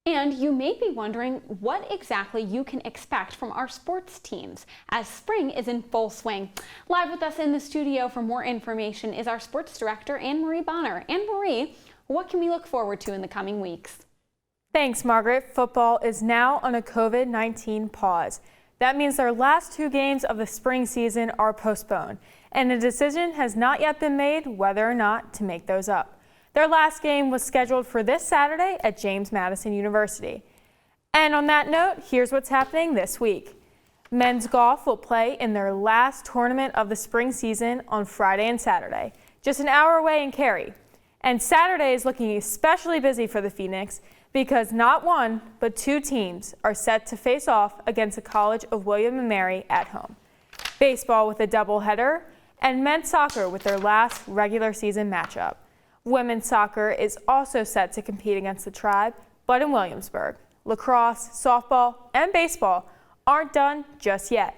And you may be wondering what exactly you can expect from our sports teams as spring is in full swing. Live with us in the studio for more information is our sports director, Annemarie Bonner. Annemarie, what can we look forward to in the coming weeks? Thanks, Margaret. Football is now on a COVID-19 pause. That means their last 2 games of the spring season are postponed, and a decision has not yet been made whether or not to make those up. Their last game was scheduled for this Saturday at James Madison University. And on that note, here's what's happening this week. Men's golf will play in their last tournament of the spring season on Friday and Saturday, just an hour away in Cary. And Saturday is looking especially busy for the Phoenix because not 1, but 2 teams are set to face off against the College of William & Mary at home. Baseball with a doubleheader and men's soccer with their last regular season matchup. Women's soccer is also set to compete against the Tribe, but in Williamsburg. Lacrosse, softball, and baseball aren't done just yet.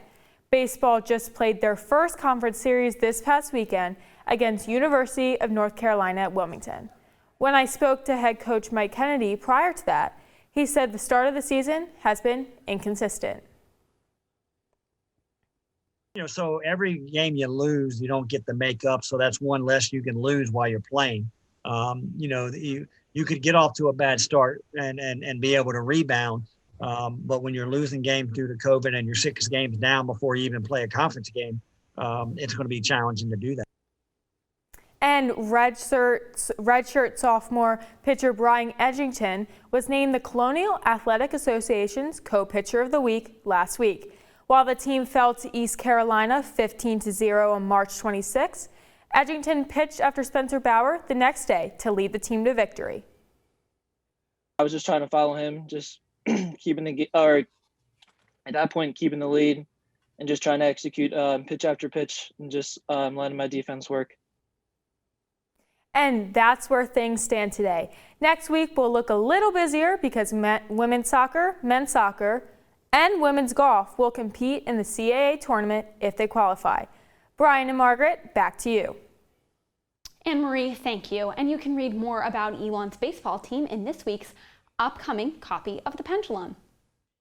Baseball just played their first conference series this past weekend against University of North Carolina at Wilmington. When I spoke to head coach Mike Kennedy prior to that, he said the start of the season has been inconsistent. So every game you lose, you don't get the makeup. So that's one less you can lose while you're playing. You could get off to a bad start and be able to rebound. But when you're losing games due to COVID and you're 6 games down before you even play a conference game, it's going to be challenging to do that. And redshirt sophomore pitcher Brian Edgington was named the Colonial Athletic Association's Co-Pitcher of the Week last week. While the team fell to East Carolina 15-0 on March 26, Edgington pitched after Spencer Bauer the next day to lead the team to victory. I was just trying to follow him, just keeping at that point keeping the lead and just trying to execute pitch after pitch and just letting my defense work. And that's where things stand today. Next week will look a little busier because women's soccer, men's soccer, and women's golf will compete in the CAA tournament if they qualify. Brian and Margaret, back to you. Annemarie, thank you. And you can read more about Elon's baseball team in this week's upcoming copy of The Pendulum.